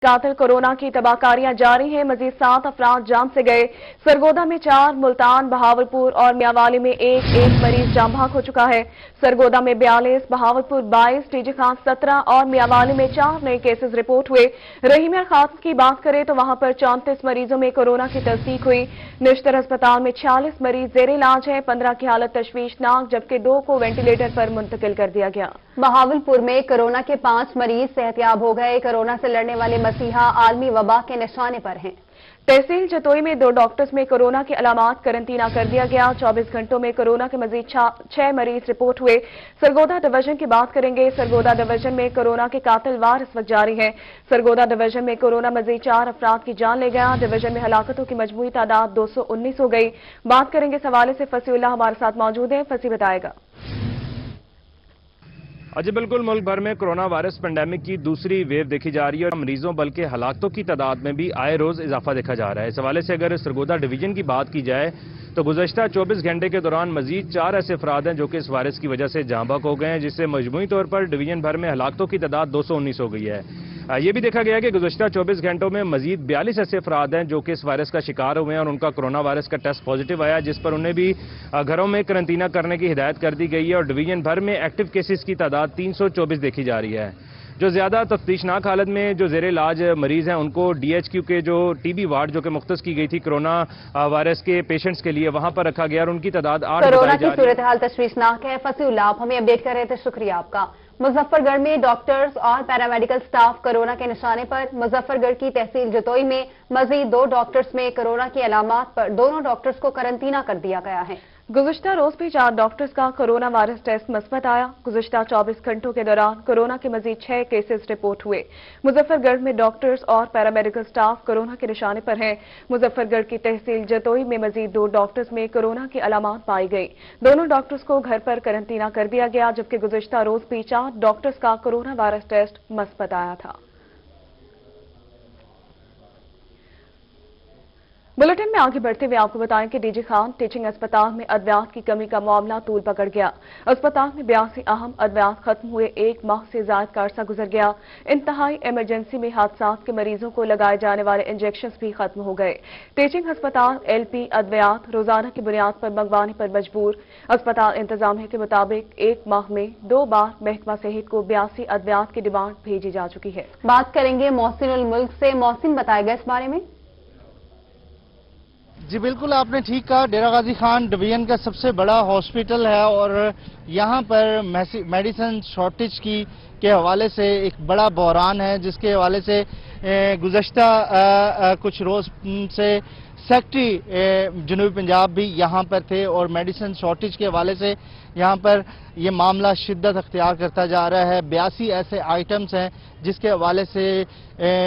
तातिल corona की तबाहकारियां जारी हैं। मजीद 7 अफराद जान से गए। सरगोदा में 4, मुल्तान, बहावलपुर और मियांवाली में एक मरीज जान भाग हो चुका है। सरगोदा में 42, बहावलपुर 22, टीजी खान 17 और मियांवाली में 4 नए केसेस रिपोर्ट हुए। रहीमिया खास की बात करें तो वहां पर 34 मरीजों में कोरोना की तस्दीक हुई। निश्तर अस्पताल में 46 मरीज जेर इलाज है। 15 की हालत तशवीशनाक, जबकि 2 को वेंटिलेटर पर मुंतकिल कर दिया गया। बहावलपुर में कोरोना के 5 मरीज सेहतयाब हो गए। कोरोना से लड़ने वाले मसीहा आलमी वबा के निशाने पर हैं। तहसील जतोई में 2 डॉक्टर्स में कोरोना की अलामात करंतना कर दिया गया। 24 घंटों में कोरोना के मजीद 6 मरीज रिपोर्ट हुए। सरगोदा डिवीजन की बात करेंगे। सरगोदा डिवीजन में कोरोना के कातिल वार इस वक्त जारी है। सरगोदा डिवीजन में कोरोना मजीद 4 अफराद की जान ले गया। डिवीजन में हलाकतों की मजमूई तादाद 219 हो गई। बात करेंगे इस हवाले से फसीउल्लाह हमारे साथ मौजूद है। फसी बताएगा। जी बिल्कुल, मुल्क भर में कोरोना वायरस पेंडेमिक की दूसरी वेव देखी जा रही है और मरीजों बल्कि हलाकतों की तादाद में भी आए रोज इजाफा देखा जा रहा है। इस हवाले से अगर सरगोदा डिवीजन की बात की जाए तो गुज़श्ता 24 घंटे के दौरान मजीद 4 ऐसे अफराद हैं जो कि इस वायरस की वजह से जाँ बहक हो गए हैं, जिससे मजमूई तौर पर डिवीजन भर में हलाकतों की तादाद 219 हो गई है। ये भी देखा गया कि गुज़श्ता 24 घंटों में मजीद 42 ऐसे अफराद हैं जो कि इस वायरस का शिकार हुए हैं और उनका कोरोना वायरस का टेस्ट पॉजिटिव आया, जिस पर उन्हें भी घरों में करंतना करने की हिदायत कर दी गई है। और डिवीजन भर में एक्टिव केसेस की तादाद 324 देखी जा रही है। जो ज्यादा तफ्तीशनाक हालत में जो जेर इलाज मरीज हैं उनको DHQ के जो TB वार्ड जो कि मुख्तस की गई थी कोरोना वायरस के पेशेंट्स के लिए, वहां पर रखा गया और उनकी तादाद 8 कोरोना की सूरत हाल तशवीशनाक है। फसीउल्लाह आप हमें अपडेट कर रहे थे, शुक्रिया आपका। मुजफ्फरगढ़ में डॉक्टर्स और पैरामेडिकल स्टाफ कोरोना के निशाने पर। मुजफ्फरगढ़ की तहसील जतोई में मजीद 2 डॉक्टर्स में कोरोना की अलामात पर दोनों डॉक्टर्स को करंतना कर दिया गया है। गुज़श्ता रोज भी 4 डॉक्टर्स का कोरोना वायरस टेस्ट मस्बत आया। गुज़श्ता 24 घंटों के दौरान कोरोना के मजीद 6 केसेस रिपोर्ट हुए। मुजफ्फरगढ़ में डॉक्टर्स और पैरामेडिकल स्टाफ कोरोना के निशाने पर हैं। मुजफ्फरगढ़ की तहसील जतोई में मजीद 2 डॉक्टर्स में कोरोना की अलामात पाई गई। दोनों डॉक्टर्स को घर पर करंतना कर दिया गया, जबकि गुज़श्ता रोज भी 4 डॉक्टर्स का कोरोना वायरस टेस्ट मस्बत आया था। बुलेटिन में आगे बढ़ते हुए आपको बताएं कि डीजी खान टीचिंग अस्पताल में अद्वियात की कमी का मामला तूल पकड़ गया। अस्पताल में 82 अहम अद्वियात खत्म हुए। 1 माह से ज्यादा का अरसा गुजर गया। इंतहाई इमरजेंसी में हादसात के मरीजों को लगाए जाने वाले इंजेक्शन भी खत्म हो गए। टीचिंग अस्पताल LP अद्वियात रोजाना की बुनियाद पर मंगवाने पर मजबूर। अस्पताल इंतजामिया के मुताबिक 1 माह में 2 बार महकमा सेहत को 82 अद्वियात की डिमांड भेजी जा चुकी है। बात करेंगे मोहसिन उल मुल्क से। मोहसिन बताएगा इस बारे में। जी बिल्कुल, आपने ठीक कहा। डेरा गाजी खान डिवीजन का सबसे बड़ा हॉस्पिटल है और यहाँ पर मेडिसिन शॉर्टेज के हवाले से एक बड़ा बहरान है, जिसके हवाले से गुज़श्ता कुछ रोज से सेक्रेटरी जनूबी पंजाब भी यहाँ पर थे और मेडिसिन शॉर्टेज के हवाले से यहाँ पर ये मामला शिद्दत अख्तियार करता जा रहा है। 82 ऐसे आइटम्स हैं जिसके हवाले से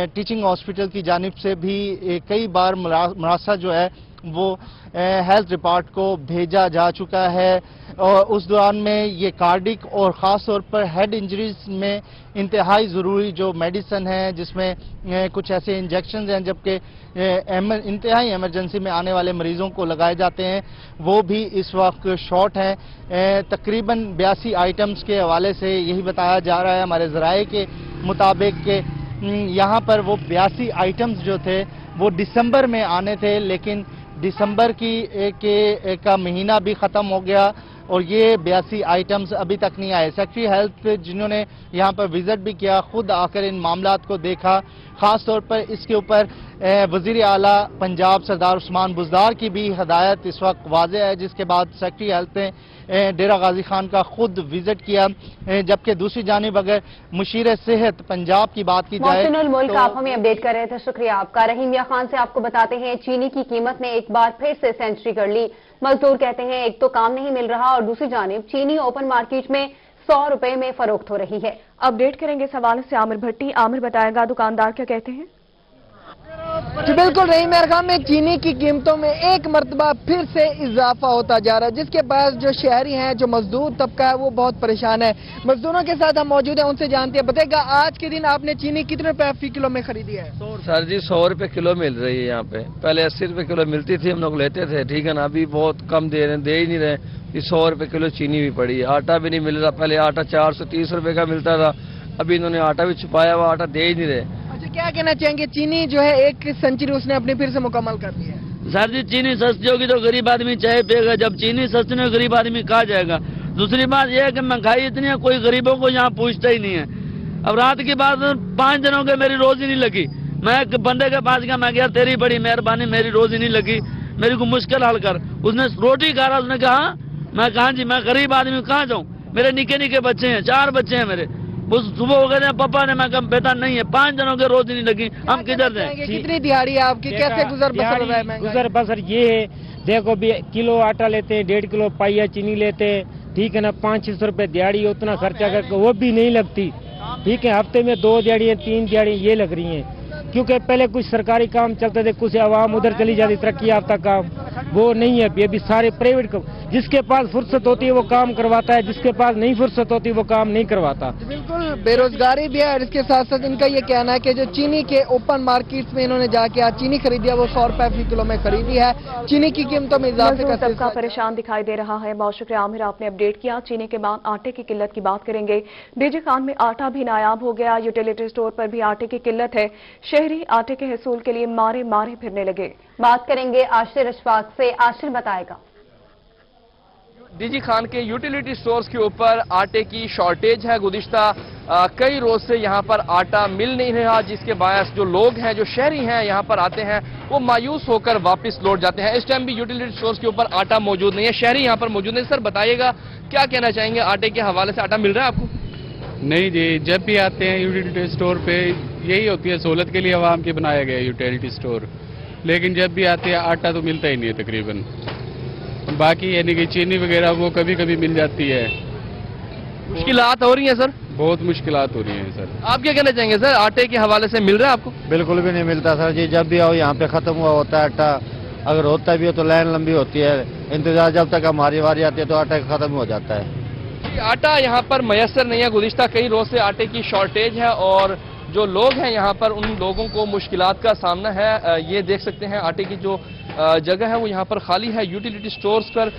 टीचिंग हॉस्पिटल की जानिब से भी कई बार मुरासा जो है वो हेल्थ डिपार्ट को भेजा जा चुका है। और उस दौरान में ये कार्डिक और ख़ास तौर पर हेड इंजरीज में इंतहाई ज़रूरी जो मेडिसिन है, जिसमें कुछ ऐसे इंजेक्शन हैं जबकि इंतहाई एमरजेंसी में आने वाले मरीजों को लगाए जाते हैं, वो भी इस वक्त शॉर्ट हैं। तकरीबन 82 आइटम्स के हवाले से यही बताया जा रहा है हमारे ज़राए के मुताबिक कि यहाँ पर वो 82 आइटम्स जो थे वो दिसंबर में आने थे, लेकिन दिसंबर का महीना भी ख़त्म हो गया और ये 82 आइटम्स अभी तक नहीं आए। सेक्रेटरी हेल्थ जिन्होंने यहाँ पर विजिट भी किया, खुद आकर इन मामलात को देखा। ख़ास तौर पर इसके ऊपर वज़ीर आला पंजाब सरदार उस्मान बुज़दार की भी हदायत इस वक्त वाज़ेह है, जिसके बाद सेक्रेटरी हेल्थ ने डेरा गाजी खान का खुद विजिट किया। जबकि दूसरी जानिब अगर मुशीर सेहत पंजाब की बात की जाए तो आप हमें अपडेट कर रहे थे, शुक्रिया आपका। रहीमिया खान से आपको बताते हैं चीनी की कीमत ने एक बार फिर से सेंचुरी कर ली। मजदूर कहते हैं एक तो काम नहीं मिल रहा और दूसरी जानिब चीनी ओपन मार्केट में 100 रुपए में फरोख्त हो रही है। अपडेट करेंगे इस हवाले से आमिर भट्टी। आमिर बताएगा दुकानदार क्या कहते हैं। जी बिल्कुल, रही मेरे ख्याल में चीनी की कीमतों में एक मरतबा फिर से इजाफा होता जा रहा है, जिसके पास जो शहरी हैं, जो मजदूर तबका है, वो बहुत परेशान है। मजदूरों के साथ हम मौजूद हैं, उनसे जानते हैं। बताएगा आज के दिन आपने चीनी कितने रुपए फी किलो में खरीदी है। सर जी 100 रुपए किलो मिल रही है यहाँ पे। पहले 80 रुपए किलो मिलती थी, हम लोग लेते थे, ठीक है ना। अभी बहुत कम दे ही नहीं रहे। 100 रुपए किलो चीनी भी पड़ी है। आटा भी नहीं मिल रहा। पहले आटा 430 रुपए का मिलता था, अभी इन्होंने आटा भी छुपाया हुआ, आटा दे ही नहीं रहे। क्या कहना चाहेंगे? चीनी जो है एक सेंचुरी उसने अपनी फिर से मुकम्मल कर दी है। सर जी, चीनी सस्ती होगी तो गरीब आदमी चाय पिएगा, जब चीनी सस्ती नहीं गरीब आदमी कहाँ जाएगा? दूसरी बात यह है कि महंगाई इतनी है, कोई गरीबों को यहाँ पूछता ही नहीं है। अब रात की बात, 5 दिनों के मेरी रोजी नहीं लगी। मैं एक बंदे के पास गया, मैं गया तेरी बड़ी मेहरबानी मेरी रोजी नहीं लगी, मेरी को मुश्किल हल कर। उसने रोटी खा रहा, उसने कहा, मैं कहा जी मैं गरीब आदमी कहाँ जाऊँ, मेरे निके निके बच्चे हैं, 4 बच्चे हैं मेरे। वो सुबह हो गए पापा ने, मैं कहा बेटा नहीं है, 5 दिनों के रोजी नहीं लगी, हम किधर जाएं? कितनी दिहाड़ी है आपकी, कैसे गुजर बसर हो रहा है? गुजर बसर ये है, देखो भी किलो आटा लेते हैं, 1.5 किलो पाइया चीनी लेते हैं, ठीक है ना, 500-600 रुपए दिहाड़ी, उतना खर्चा करके वो भी नहीं लगती, ठीक है। हफ्ते में 2 दिहाड़ियाँ 3 दिहाड़ियाँ ये लग रही हैं, क्योंकि पहले कुछ सरकारी काम चलते थे, कुछ आवाम उधर चली जाती, तरक्की याफ्ता काम वो नहीं है अभी सारे प्राइवेट। जिसके पास फुर्सत होती है वो काम करवाता है, जिसके पास नहीं फुर्सत होती वो काम नहीं करवाता। बिल्कुल बेरोजगारी भी है, और इसके साथ साथ इनका ये कहना है कि जो चीनी के ओपन मार्केट्स में इन्होंने जाके आज चीनी खरीदी है वो 100 रुपए फी किलो में खरीदी है। चीनी की कीमतों में इजाफे का सबका परेशान दिखाई दे रहा है। बहुत शुक्रिया आमिर, आपने अपडेट किया। चीनी के बाद आटे की किल्लत की बात करेंगे। डीजी खान में आटा भी नायाब हो गया, यूटिलिटी स्टोर पर भी आटे की किल्लत है, शहरी आटे के हसूल के लिए मारे मारे फिरने लगे। बात करेंगे आशिर अशफाक से, आशिर बताएगा। डीजी खान के यूटिलिटी स्टोर्स के ऊपर आटे की शॉर्टेज है। गुज़िश्ता कई रोज से यहाँ पर आटा मिल नहीं रहा, जिसके बायस जो लोग हैं, जो शहरी हैं, यहाँ पर आते हैं वो मायूस होकर वापस लौट जाते हैं। इस टाइम भी यूटिलिटी स्टोर्स के ऊपर आटा मौजूद नहीं है, शहरी यहाँ पर मौजूद नहीं। सर बताइएगा क्या कहना चाहेंगे, आटे के हवाले से आटा मिल रहा है आपको? नहीं जी, जब भी आते हैं यूटिलिटी स्टोर पे यही होती है, सहूलत के लिए आवाम के बनाया गया यूटिलिटी स्टोर, लेकिन जब भी आते हैं आटा तो मिलता ही नहीं है तकरीबन। बाकी यानी कि चीनी वगैरह वो कभी कभी मिल जाती है। मुश्किलात हो रही हैं सर? बहुत मुश्किलात हो रही हैं सर। आप क्या कहना चाहेंगे सर, आटे के हवाले से मिल रहा है आपको? बिल्कुल भी नहीं मिलता सर जी, जब भी आओ यहाँ पे खत्म हुआ होता है आटा, अगर होता भी हो तो लाइन लंबी होती है, इंतजार जब तक हमारी बारी आती है तो आटा खत्म हो जाता है। आटा यहाँ पर मयसर नहीं है, गुज़िश्ता कई रोज से आटे की शॉर्टेज है और जो लोग हैं यहाँ पर उन लोगों को मुश्किलात का सामना है। ये देख सकते हैं आटे की जो जगह है वो यहाँ पर खाली है। यूटिलिटी स्टोर्स पर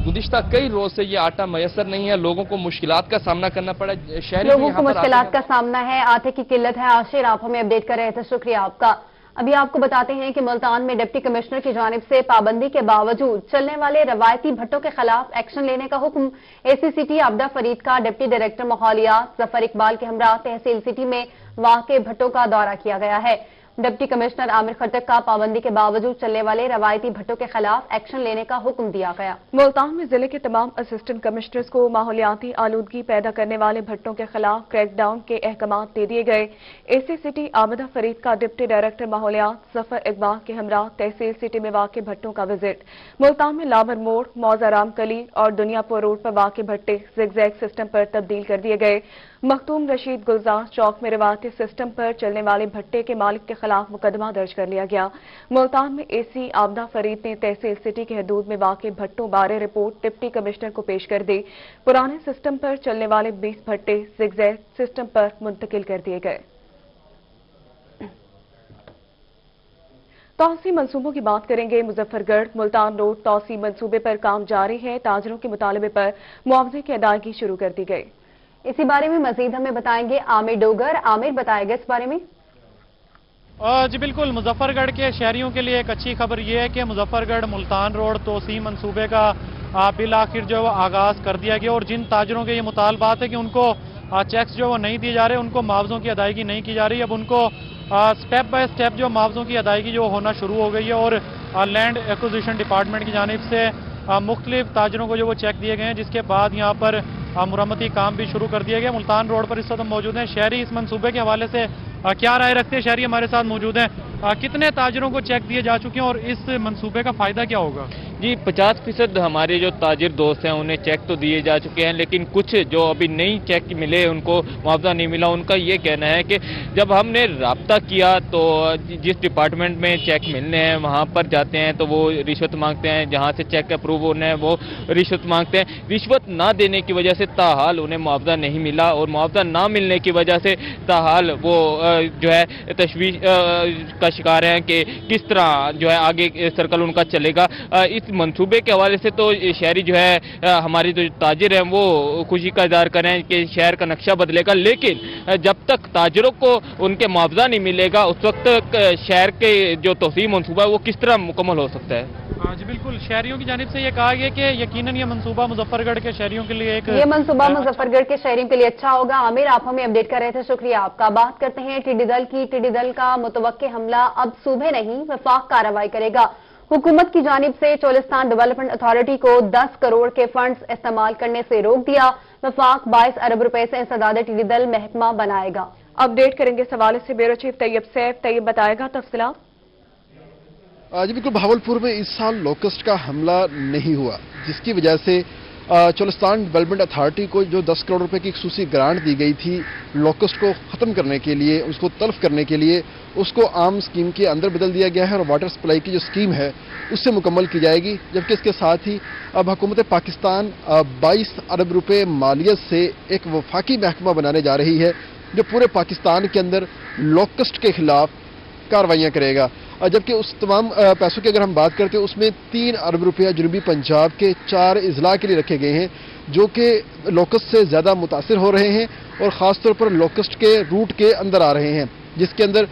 गुज़िश्ता कई रोज से ये आटा मयसर नहीं है, लोगों को मुश्किलात का सामना करना पड़ा। शहरी लोगों को मुश्किलात का सामना है, आटे की किल्लत है। आशिर आप हमें अपडेट कर रहे थे, शुक्रिया आपका। अभी आपको बताते हैं कि मुल्तान में डिप्टी कमिश्नर की जानिब से पाबंदी के बावजूद चलने वाले रवायती भट्टों के खिलाफ एक्शन लेने का हुक्म एसीसीटी आबदा फरीद का डिप्टी डायरेक्टर माहौलियात जफर इकबाल के हमरा तहसील सिटी में वाक़े भट्टों का दौरा किया गया है। डिप्टी कमिश्नर आमिर खट्टक का पाबंदी के बावजूद चलने वाले रवायती भट्टों के खिलाफ एक्शन लेने का हुक्म दिया गया। मुल्तान में जिले के तमाम असिस्टेंट कमिश्नर्स को माहौलियाती आलूदगी पैदा करने वाले भट्टों के खिलाफ क्रैकडाउन के अहकाम दे दिए गए। एसी सिटी आबदा फरीद का डिप्टी डायरेक्टर माहौलियात जफर इकबाल के हमरा तहसील सिटी में वाक़े भट्टों का विजिट। मुल्तान में लावर मोड़, मौजाराम कली और दुनियापुर रोड पर वाक़े भट्टे जिगजैग सिस्टम पर तब्दील कर दिए गए। मखतूम रशीद गुलजार चौक में रिवायती सिस्टम पर चलने वाले भट्टे के मालिक के खिलाफ मुकदमा दर्ज कर लिया गया। मुल्तान में एसी आबदा फरीद ने तहसील सिटी की हदूद में वाक़े भट्टों बारे रिपोर्ट डिप्टी कमिश्नर को पेश कर दी। पुराने सिस्टम पर चलने वाले 20 भट्टे जिगजैग सिस्टम पर मुंतकिल कर दिए गए। तौसी मंसूबों की बात करेंगे। मुजफ्फरगढ़ मुल्तान रोड तौसी मंसूबे पर काम जारी है। ताजरों के मुतालबे पर मुआवजे की अदायगी शुरू कर दी गई। इसी बारे में मजीद हमें बताएंगे आमिर डोगर। आमिर बताएगा इस बारे में। जी बिल्कुल, मुजफ्फरगढ़ के शहरियों के लिए एक अच्छी खबर यह है कि मुजफ्फरगढ़ मुल्तान रोड तोसी मंसूबे का बिल आखिर जो है वो आगाज कर दिया गया और जिन ताजरों के ये मुतालबात है कि उनको चेक्स जो वो नहीं दिए जा रहे, उनको मुआवजों की अदायगी नहीं की जा रही, अब उनको स्टेप बाय स्टेप जो मुआवजों की अदायगी जो होना शुरू हो गई है और लैंड एक्विजिशन डिपार्टमेंट की जानिब से मुख्तलिफ ताजरों को जो वो चेक दिए गए हैं, जिसके बाद यहाँ पर मुरम्मती काम भी शुरू कर दिया गया। मुल्तान रोड पर इस वक्त मौजूद हैं। शहरी इस मंसूबे के हवाले से क्या राय रखते हैं? शहरी हमारे साथ मौजूद हैं। कितने ताजरों को चेक दिए जा चुके हैं और इस मंसूबे का फायदा क्या होगा? जी 50% हमारे जो ताजिर दोस्त हैं उन्हें चेक तो दिए जा चुके हैं, लेकिन कुछ जो अभी नहीं चेक मिले, उनको मुआवजा नहीं मिला। उनका ये कहना है कि जब हमने राब्ता किया तो जिस डिपार्टमेंट में चेक मिलने हैं वहाँ पर जाते हैं तो वो रिश्वत मांगते हैं, जहाँ से चेक अप्रूव होने हैं वो रिश्वत मांगते हैं। रिश्वत ना देने की वजह से ताहाल उन्हें मुआवजा नहीं मिला और मुआवजा ना मिलने की वजह से ताहाल वो जो है तशवीश का शिकार हैं कि किस तरह जो है आगे सर्कल उनका चलेगा। इसलिए मंसूबे के हवाले से तो शहरी जो है हमारी जो ताजिर हैं वो खुशी का इजहार करें कि शहर का नक्शा बदलेगा, लेकिन जब तक ताजिरों को उनके मुआवजा नहीं मिलेगा उस वक्त तक शहर के जो तोसी मंसूबा है वो किस तरह मुकम्मल हो सकता है? हाँ जी बिल्कुल, शहरियों की जानिब से ये कहा गया कि यकीनन ये मंसूबा मुजफ्फरगढ़ के शहरियों के लिए ये मंसूबा मुजफ्फरगढ़ के शहरियों के लिए अच्छा होगा। आमिर, आप हमें अपडेट कर रहे थे, शुक्रिया आपका। बात करते हैं टिड्डी दल की। टिड्डी दल का मुतवक्के हमला अब सूबे नहीं वफाक कार्रवाई करेगा। हुकूमत की जानिब से चोलिस्तान डेवलपमेंट अथॉरिटी को 10 करोड़ के फंड्स इस्तेमाल करने से रोक दिया। वफाक 22 अरब रुपए से इंसदाद टिड्डी दल महकमा बनाएगा। अपडेट करेंगे इस हवाले से ब्यूरो चीफ तैयब सैफ। तैयब बताएगा तफसीलात। जी बिल्कुल, भावलपुर में इस साल लोकस्ट का हमला नहीं हुआ, जिसकी वजह से चोलिस्तान डेवलपमेंट अथॉरिटी को जो 10 करोड़ रुपए की खसूसी ग्रांट दी गई थी लोकस्ट को ख़त्म करने के लिए, उसको तल्फ करने के लिए, उसको आम स्कीम के अंदर बदल दिया गया है और वाटर सप्लाई की जो स्कीम है उससे मुकम्मल की जाएगी। जबकि इसके साथ ही अब हुकूमत पाकिस्तान 22 अरब रुपए मालियत से एक वफाकी महकमा बनाने जा रही है जो पूरे पाकिस्तान के अंदर लोकस्ट के खिलाफ कार्रवाइयाँ करेगा। जबकि उस तमाम पैसों की अगर हम बात करते हैं उसमें 3 अरब रुपया जनूबी पंजाब के 4 अजला के लिए रखे गए हैं जो कि लोकस्ट से ज़्यादा मुतासिर हो रहे हैं और ख़ासतौर पर लोकस्ट के रूट के अंदर आ रहे हैं, जिसके अंदर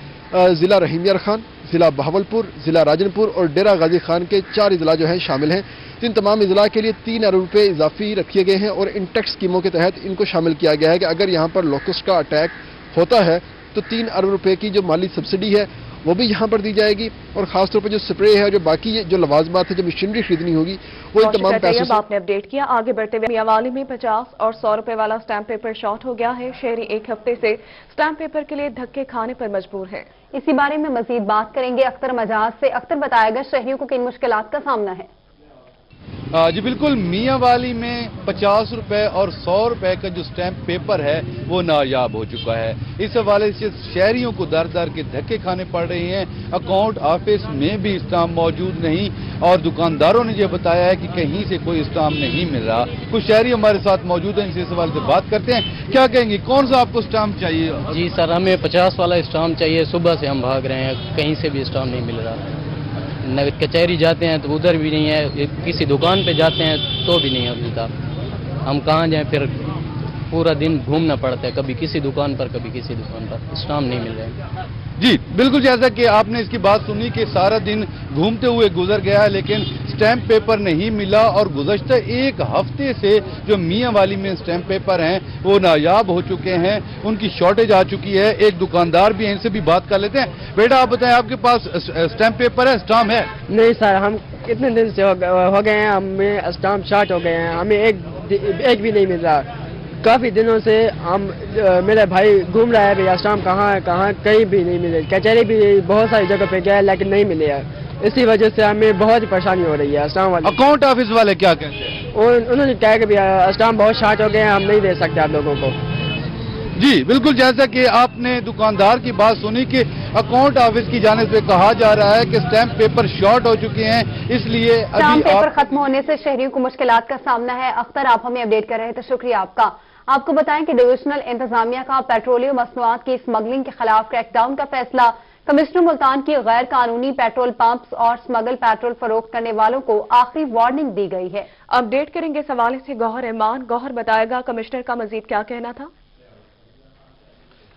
ज़िला रहीम यार खान, ज़िला बहावलपुर, ज़िला राजनपुर और डेरा गाजी खान के 4 अजला जो हैं शामिल हैं। तो इन तमाम अजला के लिए 3 अरब रुपये इजाफी रखे गए हैं और इन टैक्स स्कीमों के तहत इनको शामिल किया गया है कि अगर यहाँ पर लोकस्ट का अटैक होता है तो 3 अरब रुपये की जो माली सब्सिडी है वो भी यहाँ पर दी जाएगी और खासतौर पर जो स्प्रे है, जो बाकी जो लवाजमात है, जो मशीनरी खरीदनी होगी वो इन तमाम पैसों से। आपने अपडेट किया। आगे बढ़ते हुए मियांवाली में 50 और 100 रुपए वाला स्टैम्प पेपर शॉर्ट हो गया है। शहरी एक हफ्ते से स्टैम्प पेपर के लिए धक्के खाने पर मजबूर है। इसी बारे में मजीद बात करेंगे अख्तर मजाज से। अख्तर, बताएगा शहरियों को किन मुश्किलात का सामना है? जी बिल्कुल, मियांवाली में 50 रुपए और 100 रुपए का जो स्टैंप पेपर है वो नायाब हो चुका है। इस हवाले से शहरियों को दर दर के धक्के खाने पड़ रहे हैं। अकाउंट ऑफिस में भी स्टाम्प मौजूद नहीं और दुकानदारों ने यह बताया है कि कहीं से कोई स्टाम्प नहीं मिल रहा। कुछ शहरी हमारे साथ मौजूद हैं, इनसे इस हवाले से बात करते हैं। क्या कहेंगे, कौन सा आपको स्टाम्प चाहिए? जी सर, हमें 50 वाला स्टाम्प चाहिए। सुबह से हम भाग रहे हैं, कहीं से भी स्टाम्प नहीं मिल रहा। नगर कचहरी जाते हैं तो उधर भी नहीं है, किसी दुकान पे जाते हैं तो भी नहीं है मिलता। हम कहाँ जाएं, फिर पूरा दिन घूमना पड़ता है, कभी किसी दुकान पर कभी किसी दुकान पर, स्टाम्प नहीं मिल रहे। जी बिल्कुल, जैसा कि आपने इसकी बात सुनी कि सारा दिन घूमते हुए गुजर गया है लेकिन स्टैंप पेपर नहीं मिला और गुज़श्ता एक हफ्ते से जो मियांवाली में स्टैंप पेपर हैं वो नायाब हो चुके हैं, उनकी शॉर्टेज आ चुकी है। एक दुकानदार भी हैं, इनसे भी बात कर लेते हैं। बेटा आप बताएं, आपके पास स्टैंप पेपर है, स्टाम्प है? नहीं सर, हम कितने दिन से हो गए हैं, हमें स्टाम्प शॉर्ट हो गए हैं, हमें एक भी नहीं मिल रहा। काफी दिनों से हम मेरा भाई घूम रहा है भैया स्टाम्प कहाँ है कहाँ, कहीं भी नहीं मिले। कचहरी भी बहुत सारी जगह पे गया है लेकिन नहीं मिले है। इसी वजह से हमें बहुत ही परेशानी हो रही है। स्टाम्प वाले अकाउंट ऑफिस वाले क्या कहते हैं? उन्होंने कहा कि भैया स्टाम्प बहुत शॉर्ट हो गए हैं, हम नहीं दे सकते आप लोगों को। जी बिल्कुल, जैसा कि आपने दुकानदार की बात सुनी कि अकाउंट ऑफिस की जानिब से कहा जा रहा है कि स्टैंप पेपर शॉर्ट हो चुके हैं, इसलिए स्टैंप पेपर खत्म होने से शहरियों को मुश्किलात का सामना है। अख्तर, आप हमें अपडेट कर रहे थे, शुक्रिया आपका। आपको बताएं कि डिविजनल इंतजामिया का पेट्रोलियम मसनूआत की स्मगलिंग के खिलाफ क्रैकडाउन का फैसला। कमिश्नर मुल्तान की गैर कानूनी पेट्रोल पंप्स और स्मगल पेट्रोल फरोख्त करने वालों को आखिरी वार्निंग दी गई है। अपडेट करेंगे इस हवाले से गौहर रहमान। गौहर, बताएगा कमिश्नर का मजीद क्या कहना था?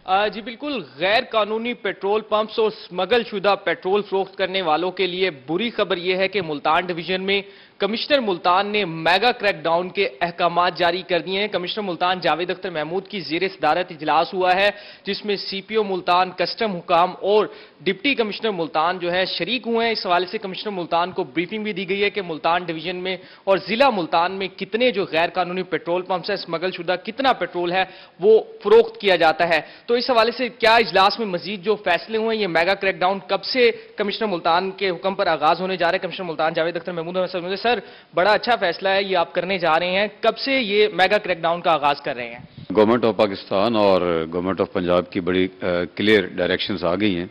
जी बिल्कुल, गैर कानूनी पेट्रोल पंप्स और स्मगल शुदा पेट्रोल फरोख्त करने वालों के लिए बुरी खबर यह है कि मुल्तान डिवीजन में कमिश्नर मुल्तान ने मेगा क्रैकडाउन के अहकामात जारी कर दिए हैं। कमिश्नर मुल्तान जावेद अख्तर महमूद की ज़ेर सदारत इजलास हुआ है जिसमें सीपीओ मुल्तान, कस्टम हुकाम और डिप्टी कमिश्नर मुल्तान जो है शरीक हुए हैं। इस हवाले से कमिश्नर मुल्तान को ब्रीफिंग भी दी गई है कि मुल्तान डिवीजन में और जिला मुल्तान में कितने जो गैर कानूनी पेट्रोल पंप्स है, स्मगल शुदा कितना पेट्रोल है वो फरोख्त किया जाता है। तो इस हवाले से क्या इजलास में मजीद जो फैसले हुए, ये मेगा क्रैकडाउन कब से कमिश्नर मुल्तान के हुक्म पर आगाज होने जा रहा है? कमिश्नर मुल्तान जावेद अख्तर महमूद, सर बड़ा अच्छा फैसला है ये आप करने जा रहे हैं, कब से ये मेगा क्रैकडाउन का आगाज कर रहे हैं? गवर्नमेंट ऑफ पाकिस्तान और गवर्नमेंट ऑफ पंजाब की बड़ी क्लियर डायरेक्शंस आ गई हैं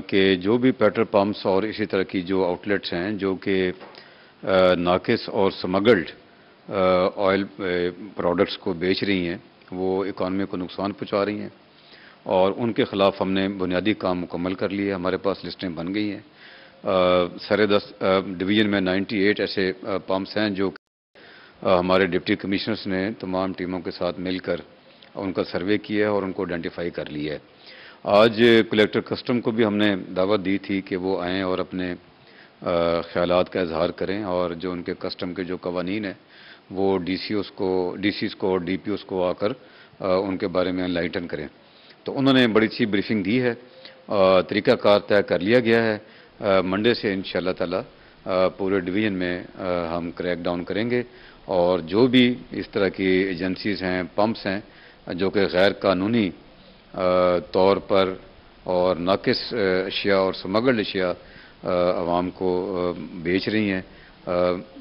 कि जो भी पेट्रोल पंप्स और इसी तरह की जो आउटलेट्स हैं जो कि नाकिस और स्मगल्ड ऑयल प्रोडक्ट्स को बेच रही हैं, वो इकॉनमी को नुकसान पहुंचा रही हैं और उनके खिलाफ हमने बुनियादी काम मुकम्मल कर लिए। हमारे पास लिस्टें बन गई हैं। سرے 10 ڈویژن میں 98 ایسے پمپس ہیں جو ہمارے ڈپٹی کمشنرز نے تمام ٹیموں کے ساتھ مل کر ان کا سروے کیا ہے اور ان کو آئیڈینٹیفائی کر لیا ہے۔ آج کلیکٹر کسٹم کو بھی ہم نے دعوت دی تھی کہ وہ آئیں اور اپنے خیالات کا اظہار کریں، اور جو ان کے کسٹم کے جو قوانین ہیں وہ ڈی سیز کو اور ڈی پی اوز کو آ کر ان کے بارے میں انلائٹن کریں۔ تو انہوں نے بڑی اچھی بریفنگ دی ہے، طریقہ کار طے کر لیا گیا ہے۔ منڈے سے انشاءاللہ تعالی پورے ڈویژن میں ہم کریک ڈاؤن کریں گے، اور جو بھی اس طرح کی ایجنسیز ہیں، پمپس ہیں جو کہ غیر قانونی طور پر اور ناقص اشیاء اور سمگلڈ اشیاء عوام کو بیچ رہی ہیں،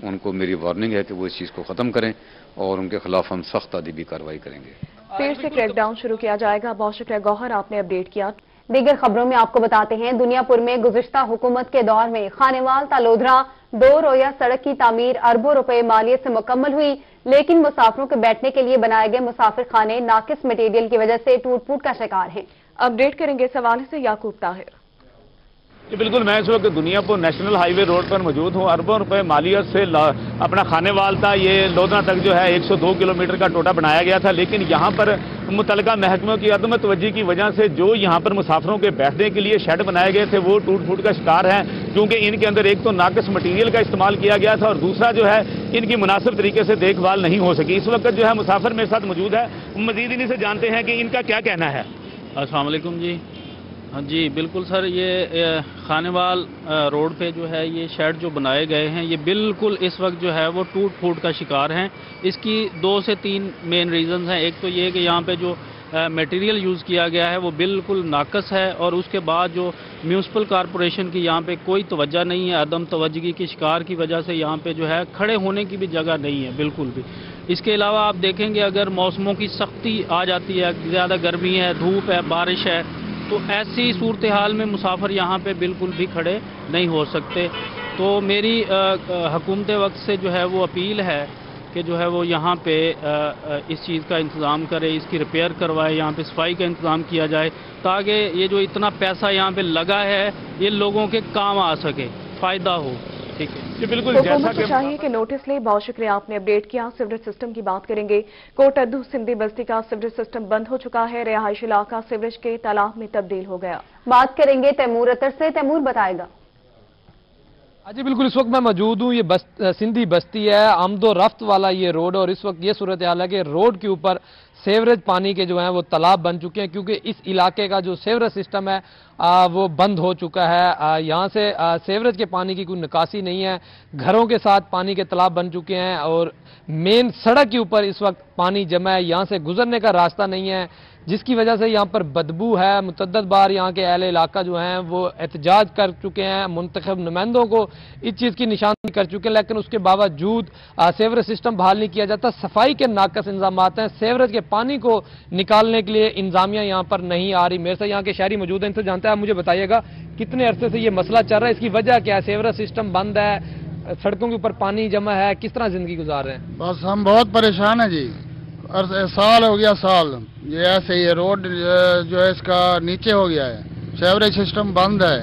ان کو میری وارننگ ہے کہ وہ اس چیز کو ختم کریں، اور ان کے خلاف ہم سخت تادیبی کارروائی کریں گے۔ پھر سے کریک ڈاؤن شروع کیا جائے گا۔ بہت شکریہ گوہر، آپ نے اپڈیٹ کیا۔ دیگر خبروں میں آپ کو بتاتے ہیں، دنیا پور میں گزشتہ حکومت کے دور میں خانیوال تالودرا 2 رویہ سڑک کی تعمیر اربوں روپے مالیت سے مکمل ہوئی، لیکن مسافروں کے بیٹھنے کے لیے بنائے گئے مسافر خانے ناقص مٹیریل کی وجہ سے ٹوٹ پھوٹ کا شکار ہیں۔ اپڈیٹ کریں گے اس حوالے سے یعقوب طاہر۔ جی بالکل، میں اس وقت دنیا پور نیشنل ہائی وے روڈ پر موجود ہوں۔ اربوں روپے مالیت سے اپنا کھانے والا تھا، یہ لودھنا تک جو ہے 102 کلومیٹر کا ٹوٹا بنایا گیا تھا، لیکن یہاں پر متعلقہ محکموں کی عدم توجہ کی وجہ سے جو یہاں پر مسافروں کے بیٹھنے کے لیے شیڈ بنائے گئے تھے وہ ٹوٹ پھوٹ کا شکار ہیں، کیونکہ ان کے اندر ایک تو ناقص مٹیریل کا استعمال کیا گیا تھا، اور دوسرا جو ہے ان کی مناسب طریقے سے دیکھ بھال نہیں ہو سکی۔ اس وقت جو ہے مسافر میرے ساتھ موجود ہے، مزید انہیں سے جانتے ہیں کہ ان کا کیا کہنا ہے۔ السلام علیکم جی۔ جی بالکل سر، یہ خانیوال روڈ پہ جو ہے یہ شیڈ جو بنائے گئے ہیں یہ بالکل اس وقت جو ہے وہ ٹوٹ پھوٹ کا شکار ہیں۔ اس کی 2 سے 3 مین ریزنز ہیں۔ ایک تو یہ کہ یہاں پہ جو میٹیریل یوز کیا گیا ہے وہ بالکل ناقص ہے، اور اس کے بعد جو میونسپل کارپوریشن کی یہاں پہ کوئی توجہ نہیں ہے، عدم توجہی کی شکار کی وجہ سے یہاں پہ جو ہے کھڑے ہونے کی بھی جگہ نہیں ہے بالکل بھی۔ اس کے علاوہ آپ دیکھیں گے اگر موسموں کی سختی آ جاتی ہے، زیادہ گرمی ہے، دھوپ ہے، بارش ہے، تو ایسی صورتحال میں مسافر یہاں پہ بالکل بھی کھڑے نہیں ہو سکتے۔ تو میری حکومت وقت سے جو ہے وہ اپیل ہے کہ جو ہے وہ یہاں پہ اس چیز کا انتظام کرے، اس کی ریپیئر کروائے، یہاں پہ صفائی کا انتظام کیا جائے، تاکہ یہ جو اتنا پیسہ یہاں پہ لگا ہے یہ لوگوں کے کام آ سکے، فائدہ ہو۔ ٹھیک ہے جی بالکل، حکومت کو چاہیے کہ نوٹس لے۔ بہت شکریہ، آپ نے اپڈیٹ کیا۔ سیوریج سسٹم کی بات کریں گے۔ کوٹ ادو سندھی بستی کا سیوریج سسٹم بند ہو چکا ہے، رہائشی علاقہ سیوریج کے تالاب میں تبدیل ہو گیا۔ بات کریں گے تیمور اتر سے، تیمور بتائے گا۔ جی بالکل، اس وقت میں موجود ہوں، یہ سندھی بستی ہے، آمد و رفت والا یہ روڈ، اور اس وقت یہ صورتحال ہے کہ روڈ کے اوپر سیوریج پانی کے جو ہیں وہ تالاب بن چکے ہیں، کیونکہ اس علاقے کا جو سیوریج سسٹم ہے وہ بند ہو چکا ہے۔ یہاں سے سیوریج کے پانی کی کوئی نکاسی نہیں ہے، گھروں کے ساتھ پانی کے تالاب بن چکے ہیں، اور مین سڑک کے اوپر اس وقت پانی جمع ہے، یہاں سے گزرنے کا راستہ نہیں ہے، جس کی وجہ سے یہاں پر بدبو ہے۔ متعدد بار یہاں کے اہل علاقہ جو ہیں وہ احتجاج کر چکے ہیں، منتخب نمائندوں کو اس چیز کی نشاندہی کر چکے ہیں، لیکن اس کے باوجود سیوریج سسٹم بحال نہیں کیا جاتا۔ صفائی کے ناقص انتظامات ہیں، سیوریج کے پانی کو نکالنے کے لیے انتظامیہ یہاں پر نہیں آ رہی۔ میرے سے یہاں کے شہری موجود ہیں، ان سے جانتے ہیں، آپ مجھے بتائیے گا کتنے عرصے سے یہ مسئلہ چل رہا ہے، اس کی وجہ کیا ہے؟ سیوریج سسٹم بند ہے، سڑکوں کے اوپر پانی جمع ہے، کس طرح زندگی گزار رہے ہیں؟ بس ہم بہت پریشان ہیں جی، سال ہو گیا، سال یہ ایسے یہ روڈ جو ہے اس کا نیچے ہو گیا ہے، سیوریج سسٹم بند ہے،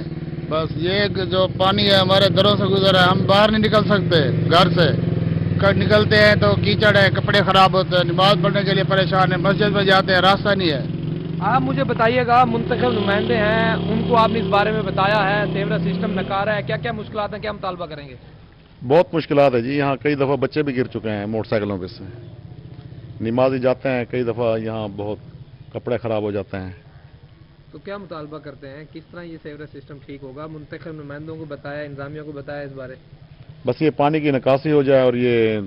بس یہ جو پانی ہے ہمارے دروں سے گزر ہے، ہم باہر نہیں نکل سکتے گھر سے، نکلتے ہیں تو کیچڑ ہے، کپڑے خراب ہوتے ہیں، نماز پڑھنے کے لیے پریشان ہیں، مسجد میں جاتے ہیں راستہ نہیں ہے۔ آپ مجھے بتائیے گا، منتخب نمائندے ہیں، ان کو آپ نے اس بارے میں بتایا ہے سیوریج سسٹم ناکارہ ہے، کیا کیا مشکلات ہیں، کیا مطالبہ کریں گے؟ بہت مشکلات ہے جی، یہاں کئی دفعہ بچے بھی گر چکے ہیں موٹر سائیکلوں پہ سے، نمازی جاتے ہیں، کئی دفعہ یہاں بہت کپڑے خراب ہو جاتے ہیں۔ تو کیا مطالبہ کرتے ہیں، کس طرح یہ سیوریج سسٹم ٹھیک ہوگا؟ منتخب نمائندوں کو بتایا، انتظامیہ کو بتایا اس بارے؟ بس یہ پانی کی نکاسی ہو جائے اور یہ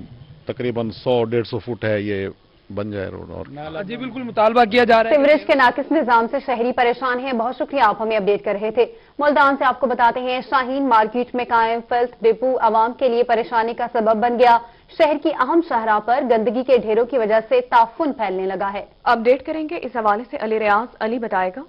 تقریباً 100-150 فٹ ہے، یہ بن جائے روڈ۔ اور جی بالکل مطالبہ کیا جا رہا ہے۔ سیوریج کے ناقص نظام سے شہری پریشان ہیں۔ بہت شکریہ، آپ ہمیں اپڈیٹ کر رہے تھے۔ ملتان سے آپ کو بتاتے ہیں، شاہین مارکیٹ میں قائم فیلتھ ڈپو عوام کے لیے پریشانی کا سبب بن گیا۔ شہر کی اہم شاہراہ پر گندگی کے ڈھیروں کی وجہ سے تعفن پھیلنے لگا ہے۔ اپڈیٹ کریں گے اس حوالے سے علی ریاض، علی بتائے گا۔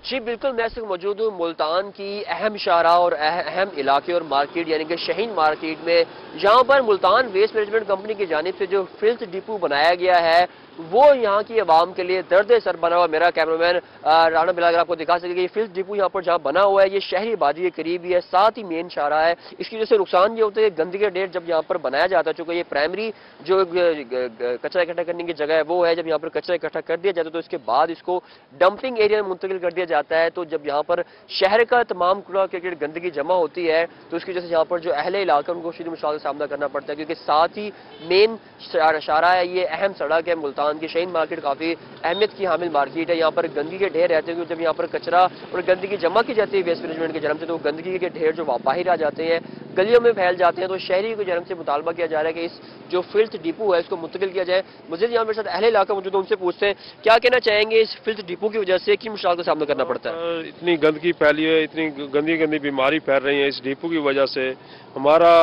جی بالکل، میں اس وقت موجود ہوں ملتان کی اہم شاہراہ اور اہم علاقے اور مارکیٹ یعنی کہ شاہین مارکیٹ میں، جہاں پر ملتان ویسٹ مینجمنٹ کمپنی کی جانب سے جو فلتھ ڈپو بنایا گیا ہے वो यहाँ की आवाम के लिए दर्द सर बना हुआ। मेरा कैमरामैन राणा बिलाल अगर आपको दिखा सकेगा, ये फिल्थ डिपो यहाँ पर जहाँ बना हुआ है ये शहरी आबादी के करीब ही है, साथ ही मेन शाहराह है। इसकी वजह से नुकसान ये होता है, गंदगी का ढेर जब यहाँ पर बनाया जाता है, चूंकि ये प्राइमरी जो कचरा इकट्ठा करने की जगह है वो है, जब यहाँ पर कचरा इकट्ठा कर दिया जाता है तो इसके बाद इसको डंपिंग एरिया में मुंतकिल कर दिया जाता है। तो जब यहाँ पर शहर का तमाम कूड़ा करकट गंदगी जमा होती है तो उसकी वजह से यहाँ पर जो अहले इलाका उनको शदीद मुश्किल का सामना करना पड़ता है, क्योंकि साथ ही मेन शाहराह है, ये अहम सड़क है मुल्तान की। शहीन मार्केट काफी अहमियत की हामिल मार्केट है, यहाँ पर गंदगी के ढेर रहते हैं। जब यहाँ पर कचरा और गंदगी जमा की जाती है वेस्ट मैनेजमेंट के जन्म से, तो गंदगी के ढेर जो बाहर आ जाते हैं, गलियों में फैल जाते हैं। तो शहरी के जन्म से मुतालबा किया जा रहा है कि इस जो फिल्थ डिपो है इसको मुंतकिल किया जाए। मजीद यहाँ मेरे साथ अहले इलाका मौजूद है, उनसे पूछते हैं क्या कहना चाहेंगे इस फिल्थ डिपो की वजह से किन मुश्किल का सामना करना पड़ता है। इतनी गंदगी फैली है, इतनी गंदी बीमारी फैल रही है इस डिपो की वजह से। हमारा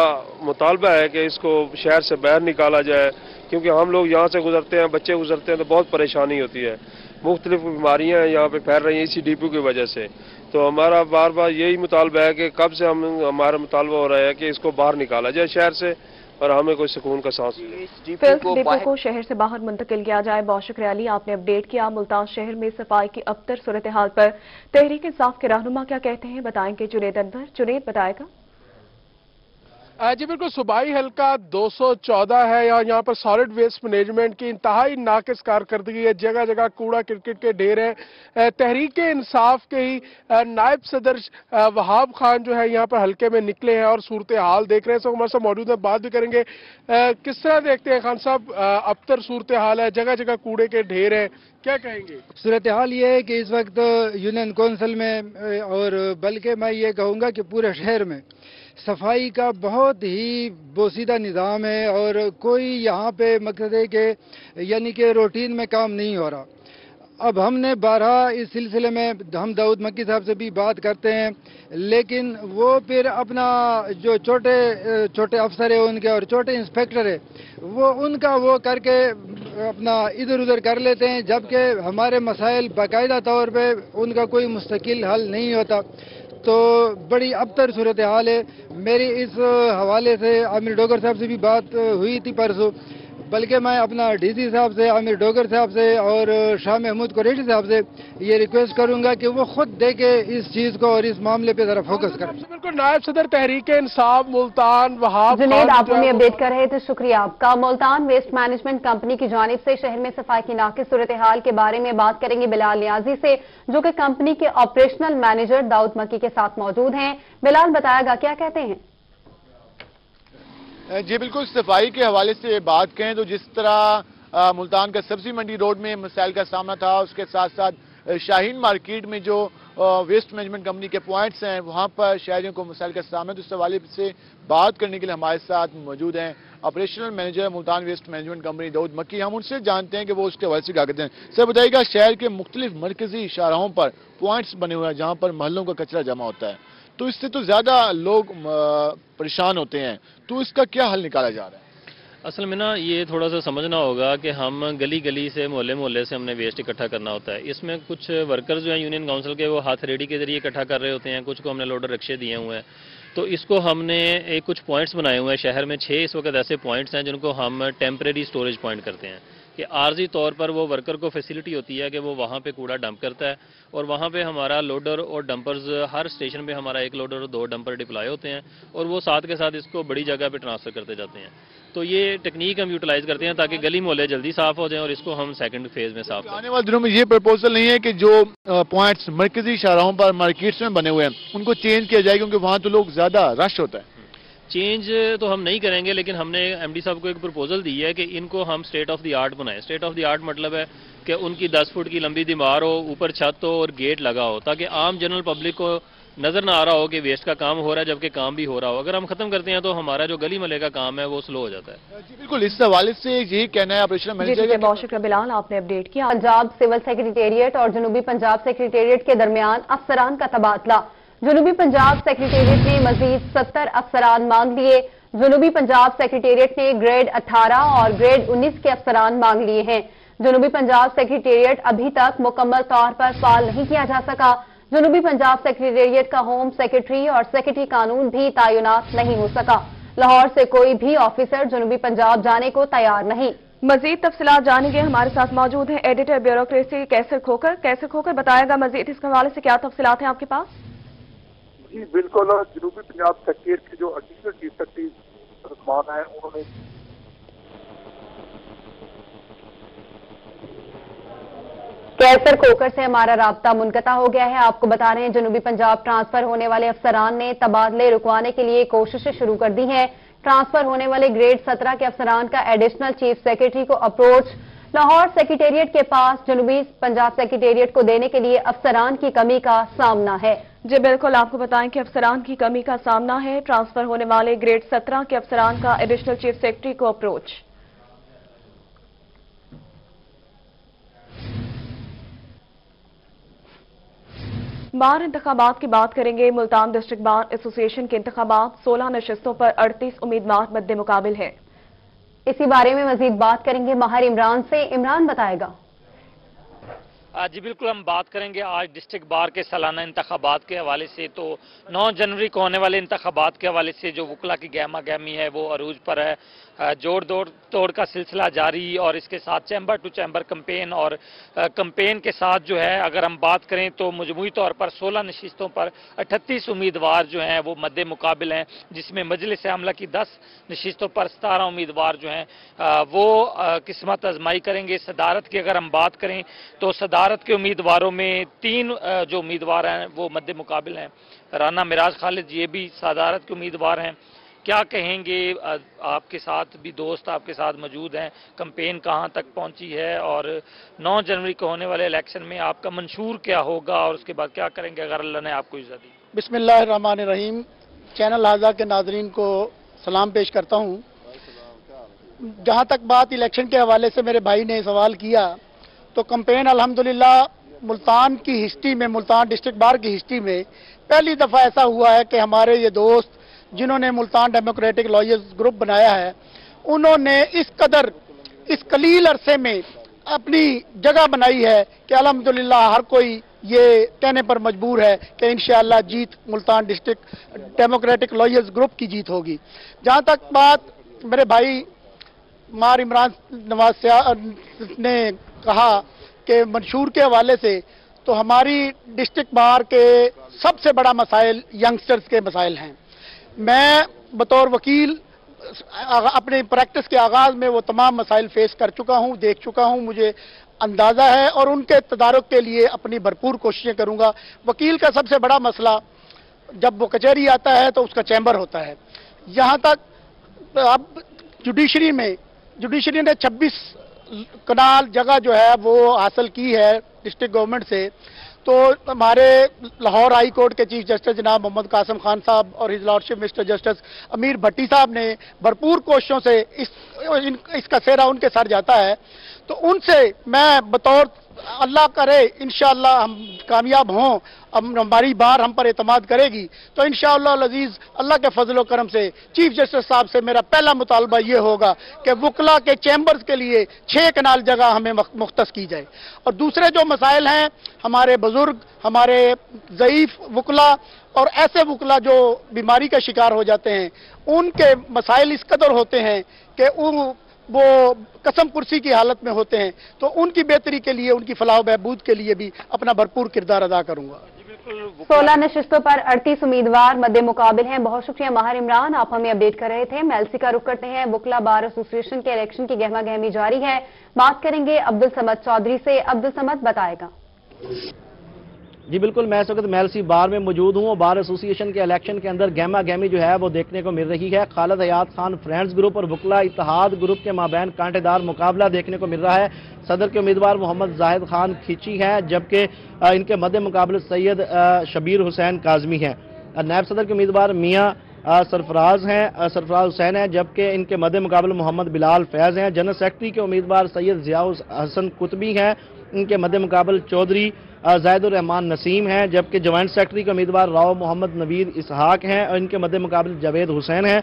मुतालबा है कि इसको शहर से बाहर निकाला जाए, क्योंकि हम लोग यहाँ से गुजरते हैं, बच्चे गुजरते हैं तो बहुत परेशानी होती है। मुख्तलिफ बीमारियाँ यहाँ पे फैल रही हैं इसी डिपो की वजह से। तो हमारा बार बार यही मुतालबा है कि कब से हमारा मुतालबा हो रहा है कि इसको बाहर निकाला जाए शहर से और हमें कोई सुकून का सांस मिले। फिल्थ डिपो को शहर से बाहर मुंतकिल किया जाए। बहुत शुक्रिया अली, आपने अपडेट किया। मुल्तान शहर में सफाई की अबतर सूरत हाल पर तहरीक इंसाफ के रहनुमा क्या कहते हैं, बताएंगे जुनेद अनवर। जुनेद बताएगा। जी बिल्कुल, सूबाई हल्का 214 है। यहाँ पर सॉलिड वेस्ट मैनेजमेंट की इंतहाई नाकिस कारकर्दगी है, जगह जगह कूड़ा क्रिकेट के ढेर हैं। तहरीक इंसाफ के ही नायब सदर वहाब खान जो है यहाँ पर हल्के में निकले हैं और सूरत हाल देख रहे हैं। सब हमारे साथ मौजूद है, बात भी करेंगे। किस तरह देखते हैं खान साहब, अबतर सूरत हाल है, जगह जगह कूड़े के ढेर हैं, क्या कहेंगे? सूरत हाल ये है कि इस वक्त यूनियन काउंसिल में और बल्कि मैं ये कहूँगा कि पूरे शहर में सफाई का बहुत ही बोसीदा निज़ाम है और कोई यहाँ पे मकसद है कि यानी कि रूटीन में काम नहीं हो रहा। अब हमने 12 इस सिलसिले में हम दाऊद मक्की साहब से भी बात करते हैं, लेकिन वो फिर अपना जो छोटे छोटे अफसर है उनके और छोटे इंस्पेक्टर है वो उनका वो करके अपना इधर उधर कर लेते हैं, जबकि हमारे मसाइल बाकायदा तौर पे उनका कोई मुस्तकिल हल नहीं होता। तो बड़ी अबतर सूरत हाल है। मेरी इस हवाले से आमिर डोगर साहब से भी बात हुई थी परसों, बल्कि मैं अपना डीसी साहब से, आमिर डोगर साहब से और शाह महमूद कुरैशी साहब से ये रिक्वेस्ट करूंगा कि वो खुद देखे इस चीज को और इस मामले पे जरा फोकस करें। बिल्कुल, नायब सदर तहरीक इंसाफ मुल्तान वहाब जुनेद, आप हमें अपडेट कर रहे थे, शुक्रिया आपका। मुल्तान वेस्ट मैनेजमेंट कंपनी की जानिब से शहर में सफाई की नाकिस सूरत हाल के बारे में बात करेंगे बिलाल नियाजी से, जो कि कंपनी के ऑपरेशनल मैनेजर दाऊद मक्की के साथ मौजूद हैं। बिलाल बताएगा क्या कहते हैं। जी बिल्कुल, सफाई के हवाले से बात करें तो जिस तरह मुल्तान का सब्जी मंडी रोड में मसाइल का सामना था, उसके साथ साथ शाहीन मार्केट में जो वेस्ट मैनेजमेंट कंपनी के पॉइंट्स हैं वहां पर शहरियों को मसाइल का सामना, तो इस हवाले से बात करने के लिए हमारे साथ मौजूद हैं operational manager Multan waste management company Dawood Makki. हम उनसे जानते हैं कि वो उसके हवाले से क्या कहते हैं। सर बताइएगा, शहर के मुख्तलिफ मरकजी शाहराहों पर पॉइंट्स बने हुए हैं जहाँ पर महलों का कचरा जमा होता है, तो इससे तो ज्यादा लोग परेशान होते हैं, तो इसका क्या हल निकाला जा रहा है? असल में ना ये थोड़ा सा समझना होगा कि हम गली गली से मोहल्ले मोहल्ले से हमने वेस्ट इकट्ठा करना होता है। इसमें कुछ वर्कर्स जो हैं यूनियन काउंसिल के वो हाथ रेडी के जरिए इकट्ठा कर रहे होते हैं, कुछ को हमने लोडर रिक्शे दिए हुए हैं। तो इसको हमने एक कुछ पॉइंट्स बनाए हुए हैं शहर में, 6 इस वक्त ऐसे पॉइंट्स हैं जिनको हम टेम्परेरी स्टोरेज पॉइंट करते हैं कि आर्जी तौर पर वो वर्कर को फैसिलिटी होती है कि वो वहाँ पे कूड़ा डंप करता है और वहाँ पे हमारा लोडर और डंपर्स, हर स्टेशन पे हमारा 1 लोडर और 2 डंपर डिप्लॉय होते हैं और वो साथ के साथ इसको बड़ी जगह पे ट्रांसफर करते जाते हैं। तो ये टेक्निक हम यूटिलाइज करते हैं ताकि गली मोहल्ले जल्दी साफ हो जाएं और इसको हम सेकंड फेज में साफ करें। आने वाले दिनों में ये प्रपोजल नहीं है कि जो पॉइंट्स मरकजी शाहराहों पर मार्केट्स में बने हुए हैं उनको चेंज किया जाए, क्योंकि वहाँ तो लोग ज्यादा रश होता है। चेंज तो हम नहीं करेंगे, लेकिन हमने एमडी साहब को एक प्रपोजल दी है कि इनको हम स्टेट ऑफ द आर्ट बनाएं। स्टेट ऑफ द आर्ट मतलब है कि उनकी 10 फुट की लंबी दीवार हो, ऊपर छत हो और गेट लगा हो, ताकि आम जनरल पब्लिक को नजर ना आ रहा हो कि वेस्ट का काम हो रहा है जबकि काम भी हो रहा हो। अगर हम खत्म करते हैं तो हमारा जो गली मले का काम है वो स्लो हो जाता है। जी बिल्कुल, इस हवाले से यही कहना है ऑपरेशनल मैनेजर। बहुत शुक्रिया बिलाल, आपने अपडेट किया। पंजाब सिविल सेक्रेटेरिएट और जनूबी पंजाब सेक्रेटेरिएट के दरमियान अफसरान का तबादला। जनूबी पंजाब सेक्रेटेरिएट ने मजीद 70 अफसरान मांग लिए। जनूबी पंजाब सेक्रेटेरिएट ने ग्रेड 18 और ग्रेड 19 के अफसरान मांग लिए हैं। जनूबी पंजाब सेक्रेटेरिएट अभी तक मुकम्मल तौर पर फाल नहीं किया जा सका। जनूबी पंजाब सेक्रेटेरिएट का होम सेक्रेटरी और सेक्रेटरी कानून भी तैनात नहीं हो सका। लाहौर से कोई भी ऑफिसर जनूबी पंजाब जाने को तैयार नहीं। मजीद तफसीलात जानेंगे। हमारे साथ मौजूद हैं एडिटर ब्यूरोक्रेसी कैसर खोकर बताएगा मजीद इस हवाले से क्या तफसीलात हैं आपके पास। जी बिल्कुल, जनूबी पंजाब सेक्रेटरी के जो एडिशनल चीफ सेक्रेटरी उस्मान है उन्होंने कैसर खोकर से हमारा राब्ता मुनक़ता हो गया है। आपको बता रहे हैं जनूबी पंजाब ट्रांसफर होने वाले अफसरान ने तबादले रुकवाने के लिए कोशिशें शुरू कर दी हैं। ट्रांसफर होने वाले ग्रेड 17 के अफसरान का एडिशनल चीफ सेक्रेटरी को अप्रोच लाहौर सेक्रेटेरिएट के पास जनूबी पंजाब सेक्रेटेरिएट को देने के लिए अफसरान की कमी का सामना है। जी बिल्कुल, आपको बताएं कि अफसरान की कमी का सामना है। ट्रांसफर होने वाले ग्रेड 17 के अफसरान का एडिशनल चीफ सेक्रेटरी को अप्रोच। बार इंतखाबात की बात करेंगे। मुल्तान डिस्ट्रिक्ट बार एसोसिएशन के इंतखाबात 16 नशिस्तों पर 38 उम्मीदवार मद्दे मुकाबिल हैं। इसी बारे में मजीद बात करेंगे माहिर इमरान से। इमरान बताएगा। जी बिल्कुल, हम बात करेंगे आज डिस्ट्रिक्ट बार के सालाना इंतखाबात के हवाले से। तो 9 जनवरी को होने वाले इंतखाबात के हवाले से जो वकला की गहमा गहमी है वो अरूज पर है। जोड़ तोड़ का सिलसिला जारी और इसके साथ चैम्बर टू चैम्बर कैंपेन और कैंपेन के साथ जो है अगर हम बात करें तो मजमूई तौर पर 16 नशिस्तों पर 38 उम्मीदवार जो हैं वो मद्दे मुकाबिल हैं, जिसमें मजलिस आमला की 10 नशिस्तों पर 17 उम्मीदवार जो हैं वो किस्मत आजमाई करेंगे। सदारत की अगर हम बात करें तो सदारत के उम्मीदवारों में 3 जो उम्मीदवार हैं वो मद्दे मुकाबिल हैं। राना मिराज खालिद ये भी सदारत के उम्मीदवार हैं। क्या कहेंगे, आपके साथ भी दोस्त आपके साथ मौजूद हैं, कैंपेन कहां तक पहुंची है और 9 जनवरी को होने वाले इलेक्शन में आपका मंशूर क्या होगा और उसके बाद क्या करेंगे अगर अल्लाह ने आपको इज्जत दी। बिस्मिल्लाहिर्रहमानिर्रहीम। चैनल हाजा के नाजरीन को सलाम पेश करता हूं। जहां तक बात इलेक्शन के हवाले से मेरे भाई ने सवाल किया तो कैंपेन अल्हम्दुलिल्लाह मुल्तान की हिस्ट्री में, मुल्तान डिस्ट्रिक्ट बार की हिस्ट्री में पहली दफ़ा ऐसा हुआ है कि हमारे ये दोस्त जिन्होंने मुल्तान डेमोक्रेटिक लॉयर्स ग्रुप बनाया है उन्होंने इस कदर इस कलील अरसे में अपनी जगह बनाई है कि अल्हम्दुलिल्लाह हर कोई ये कहने पर मजबूर है कि इंशाअल्लाह जीत Multan district democratic lawyers group की जीत होगी। जहाँ तक बात मेरे भाई मार इमरान नवाज ने कहा कि मंशूर के हवाले से, तो हमारी डिस्ट्रिक्ट बार के सबसे बड़ा मसाइल यंगस्टर्स के मसाइल हैं। मैं बतौर वकील अपने प्रैक्टिस के आगाज में वो तमाम मसाइल फेस कर चुका हूँ, देख चुका हूँ, मुझे अंदाज़ा है और उनके तदारुक के लिए अपनी भरपूर कोशिशें करूँगा। वकील का सबसे बड़ा मसला जब वो कचहरी आता है तो उसका चैम्बर होता है। यहाँ तक अब जुडिशरी ने 26 कनाल जगह जो है वो हासिल की है डिस्ट्रिक्ट गवर्नमेंट से। तो हमारे लाहौर हाई कोर्ट के चीफ जस्टिस जनाब मोहम्मद कासिम खान साहब और हिज लॉर्डशिप मिस्टर जस्टिस अमीर भट्टी साहब ने भरपूर कोशिशों से इसका सेहरा उनके सर जाता है। तो उनसे मैं बतौर अल्लाह करे इंशाअल्लाह हम कामयाब हों, हमारी बार हम पर एतमाद करेगी तो इंशाअल्लाह अजीज अल्लाह के फजल करम से चीफ जस्टिस साहब से मेरा पहला मुतालबा ये होगा कि वकला के चैम्बर्स के लिए 6 कनाल जगह हमें मुख्तस की जाए। और दूसरे जो मसाइल हैं, हमारे बुजुर्ग, हमारे ज़ईफ वकला और ऐसे वकला जो बीमारी का शिकार हो जाते हैं, उनके मसाइल इस कदर होते हैं कि वो कसम कुर्सी की हालत में होते हैं। तो उनकी बेहतरी के लिए, उनकी फलाह बहबूद के लिए भी अपना भरपूर किरदार अदा करूंगा। 16 नशिस्तों पर 38 उम्मीदवार मद्दे मुकाबिल हैं। बहुत शुक्रिया माहिर इमरान, आप हमें अपडेट कर रहे थे। मेलसी का रुख करते हैं। वकला बार एसोसिएशन के इलेक्शन की गहमा गहमी जारी है। बात करेंगे अब्दुल समद चौधरी से। अब्दुल समद बताएगा। जी बिल्कुल, मैं इस वक्त मेलसी बार में मौजूद हूँ। बार एसोसिएशन के इलेक्शन के अंदर गहमा गहमी जो है वो देखने को मिल रही है। खालिद हयात खान फ्रेंड्स ग्रुप और वकला इत्तेहाद ग्रुप के माबैन कांटेदार मुकाबला देखने को मिल रहा है। सदर के उम्मीदवार मोहम्मद जाहिद खान खींची हैं, जबकि इनके मद्दे मुकाबले सैयद शबीर हुसैन काजमी हैं। नायब सदर के उम्मीदवार मियाँ सरफराज हुसैन हैं, जबकि इनके मद्दे मुकाबले मोहम्मद बिलाल फैज़ हैं। जनरल सेक्रेटरी के उम्मीदवार सैयद ज़ियाउल हसन कुतबी हैं, इनके मद्दे मुकाबले चौधरी ज़ाहिदुर रहमान नसीम हैं, जबकि जॉइंट सेक्रेटरी के उम्मीदवार राव मोहम्मद नवीद इसहाक हैं और इनके मद्दे मुकाबले जावेद हुसैन हैं।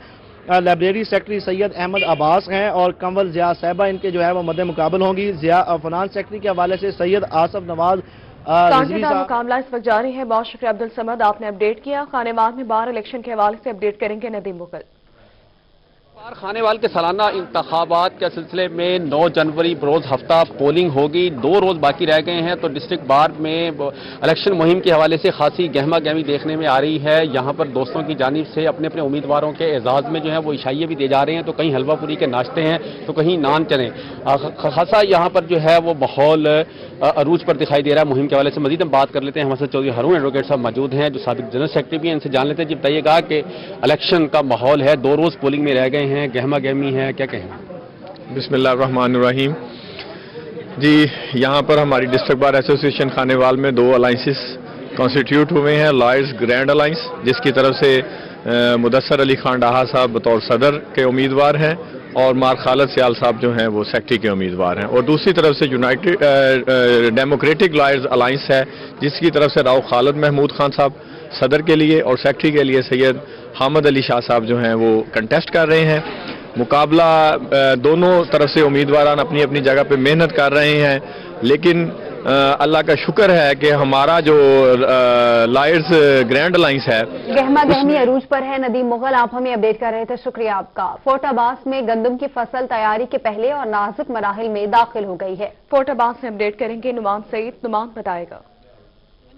लाइब्रेरी सेक्रेटरी सैयद अहमद अब्बास हैं और कंवल ज़िया साहिबा इनके जो है वो मद्दे मुकाबल होंगी। फाइनेंस सेक्रेटरी के हवाले से सैयद आसफ नवाज कांटेदार मुकाबला इस वक्त जारी है। बहुत शुक्रिया अब्दुल समद, आपने अपडेट किया। खानेवाद में बार इलेक्शन के हवाले से अपडेट करेंगे नदीम मुगल। خانیوال کے سالانہ انتخابات کے سلسلے میں 9 جنوری بروز ہفتہ پولنگ ہوگی، 2 روز باقی رہ گئے ہیں، تو ڈسٹرکٹ بار میں الیکشن مہم کے حوالے سے خاصی گہما گہمی دیکھنے میں آ رہی ہے۔ یہاں پر دوستوں کی جانب سے اپنے اپنے امیدواروں کے اعزاز میں جو ہے وہ عشائیے بھی دے جا رہے ہیں، تو کہیں حلوہ پوری کے ناشتے ہیں تو کہیں نان چنے، خاصا یہاں پر جو ہے وہ ماحول عروج پر دکھائی دے رہا ہے۔ مہم کے حوالے سے مزید ہم بات کر لیتے ہیں، ہمارے ساتھ چودھری ہارون ایڈوکیٹ صاحب موجود ہیں جو سابق جنرل سیکرٹری بھی ہیں، ان سے جان لیتے ہیں۔ جی بتائیے گا کہ الیکشن کا ماحول ہے، 2 روز پولنگ میں رہ گئے ہیں، گہما گہمی ہے، کیا کہیں؟ بسم اللہ الرحمن الرحیم۔ جی یہاں پر ہماری ڈسٹرکٹ بار ایسوسیشن خانیوال میں 2 الائنسز کانسٹیٹیوٹ ہوئے ہیں، لائرز گرینڈ الائنس جس کی طرف سے مدثر علی خان ڈاہا صاحب بطور صدر کے امیدوار ہیں اور مار خالد سیال صاحب جو ہیں وہ سیکٹری کے امیدوار ہیں، اور دوسری طرف سے یونائٹڈ ڈیموکریٹک لائرز الائنس ہے جس کی طرف سے راؤ خالد محمود خان صاحب صدر کے لیے اور سیکٹری کے لیے سید حامد علی شاہ صاحب جو ہیں وہ کنٹیسٹ کر رہے ہیں۔ مقابلہ دونوں طرف سے امیدواران اپنی اپنی جگہ پہ محنت کر رہے ہیں، لیکن اللہ کا شکر ہے کہ ہمارا جو لائرز گرینڈ الائنس ہے گہما گہمی عروج پر ہے۔ ندیم مغل آپ ہمیں اپڈیٹ کر رہے تھے، شکریہ آپ کا۔ فورٹ عباس میں گندم کی فصل تیاری کے پہلے اور نازک مراحل میں داخل ہو گئی ہے۔ فورٹ عباس سے اپڈیٹ کریں گے نعمان سعید، نعمان بتائے گا۔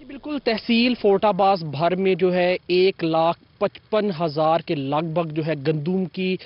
بالکل تحصیل فورٹ عباس بھر میں جو ہے 1,55,000 کے لگ بھگ جو ہے گندم کی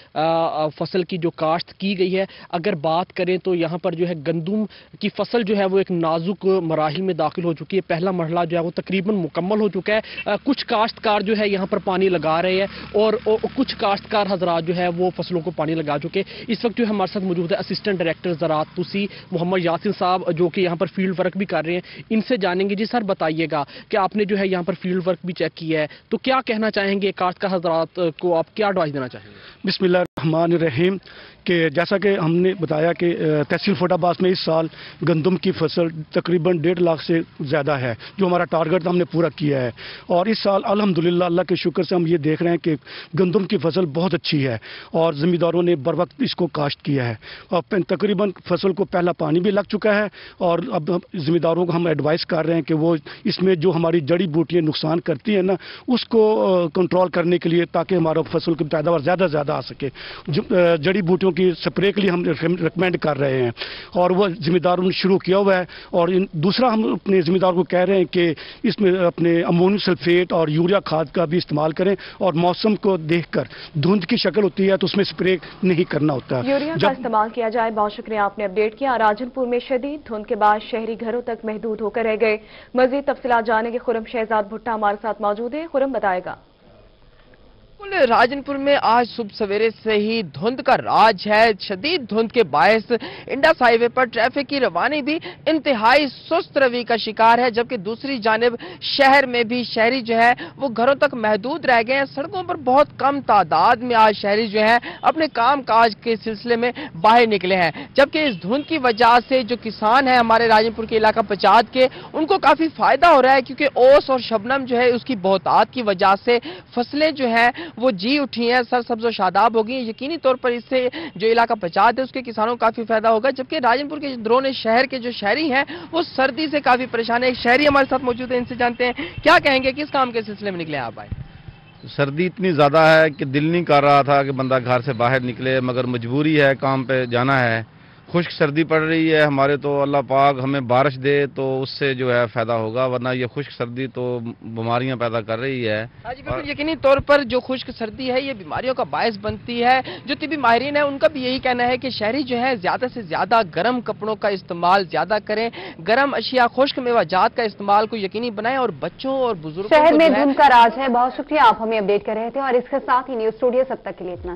فصل کی جو کاشت کی گئی ہے۔ اگر بات کریں تو یہاں پر جو ہے گندم کی فصل جو ہے وہ ایک نازک مراحل میں داخل ہو چکی ہے۔ پہلا مرحلہ جو ہے وہ تقریباً مکمل ہو چکا ہے۔ کچھ کاشتکار جو ہے یہاں پر پانی لگا رہے ہیں اور کچھ کاشتکار حضرات جو ہے وہ فصلوں کو پانی لگا چکے۔ اس وقت جو ہے ہمارے ساتھ موجود ہے اسسٹنٹ ڈائریکٹر زراعت توسی محمد یاسین صاحب جو کہ یہاں پر فیلڈ ورک بھی کر رہے ہیں، ان سے جانیں گے۔ جی سر بتائیے گا کہ آپ نے جو ہے یہاں پر فیلڈ ورک بھی چیک کیا ہے، تو کیا کہنا چاہیں گے کاشتکار حضرات کو، آپ کیا ایڈوائز دینا چاہیں گے؟ بسم اللہ الرحمن الرحیم۔ کہ جیسا کہ ہم نے بتایا کہ تحصیل فورٹ عباس میں اس سال گندم کی فصل تقریباً 1.5 لاکھ سے زیادہ ہے، جو ہمارا ٹارگٹ ہم نے پورا کیا ہے، اور اس سال الحمدللہ اللہ کے شکر سے ہم یہ دیکھ رہے ہیں کہ گندم کی فصل بہت اچھی ہے اور زمینداروں نے بر وقت اس کو کاشت کیا ہے، اور تقریباً فصل کو پہلا پانی بھی لگ چکا ہے، اور اب زمینداروں کو ہم ایڈوائز کر رہے ہیں کہ وہ اس میں جو ہماری جڑی بوٹیاں نقصان کرتی ہیں نا اس کو کنٹرول کرنے کے لیے، تاکہ ہمارا فصل کی پیداوار زیادہ سے زیادہ آ سکے، جڑی بوٹیوں کی سپرے کے لیے ہم ریکمینڈ کر رہے ہیں، اور وہ ذمہ داروں نے شروع کیا ہوا ہے۔ اور دوسرا ہم اپنے ذمہ دار کو کہہ رہے ہیں کہ اس میں اپنے امونیم سلفیٹ اور یوریا کھاد کا بھی استعمال کریں، اور موسم کو دیکھ کر دھند کی شکل ہوتی ہے تو اس میں سپرے نہیں کرنا ہوتا۔ یوریا کا استعمال کیا جائے۔ بہت شکریہ آپ نے اپڈیٹ کیا۔ راجن پور میں شدید دھند کے بعد شہری گھروں تک محدود ہو کر رہ گئے۔ مزید تفصیلات جانیں گے، خرم شہزاد بھٹا ہمارے ساتھ موجود ہے۔ خرم بتائے گا۔ راجن پور میں آج صبح سویرے سے ہی دھند کا راج ہے۔ شدید دھند کے باعث انڈس ہائی وے پر ٹریفک کی روانی بھی انتہائی سست روی کا شکار ہے، جبکہ دوسری جانب شہر میں بھی شہری جو ہے وہ گھروں تک محدود رہ گئے ہیں۔ سڑکوں پر بہت کم تعداد میں آج شہری جو ہے اپنے کام کاج کے سلسلے میں باہر نکلے ہیں، جبکہ اس دھند کی وجہ سے جو کسان ہیں ہمارے راجن پور کے علاقہ پچاد کے، ان کو کافی فائدہ ہو رہا ہے، کیونکہ اوس اور شبنم جو ہے اس کی بہتات کی وجہ سے فصلیں جو ہیں وہ جی اٹھی ہیں، سرسبز و شاداب ہو گئی ہیں۔ یقینی طور پر اس سے جو علاقہ پچاد ہے اس کے کسانوں کو کافی فائدہ ہوگا، جبکہ راجن پور کے درون شہر کے جو شہری ہیں وہ سردی سے کافی پریشان ہیں۔ ایک شہری ہمارے ساتھ موجود ہے، ان سے جانتے ہیں کیا کہیں گے، کس کام کے سلسلے میں نکلے آپ آئے؟ سردی اتنی زیادہ ہے کہ دل نہیں کر رہا تھا کہ بندہ گھر سے باہر نکلے، مگر مجبوری ہے، کام پہ جانا ہے۔ خشک سردی پڑ رہی ہے ہمارے، تو اللہ پاک ہمیں بارش دے تو اس سے جو ہے فائدہ ہوگا، ورنہ یہ خشک سردی تو بیماریاں پیدا کر رہی ہے۔ جی بالکل، یقینی طور پر جو خشک سردی ہے یہ بیماریوں کا باعث بنتی ہے۔ جو طبی ماہرین ہیں ان کا بھی یہی کہنا ہے کہ شہری جو ہے زیادہ سے زیادہ گرم کپڑوں کا استعمال زیادہ کریں، گرم اشیاء، خشک میوہ جات کا استعمال کو یقینی بنائیں، اور بچوں اور بزرگوں شہر میں دھند کا راج ہے۔ بہت شکریہ آپ ہمیں اپڈیٹ کر رہے تھے، اور اس کے ساتھ ہی نیوز اسٹوڈیو سب تک کے لیے اتنا۔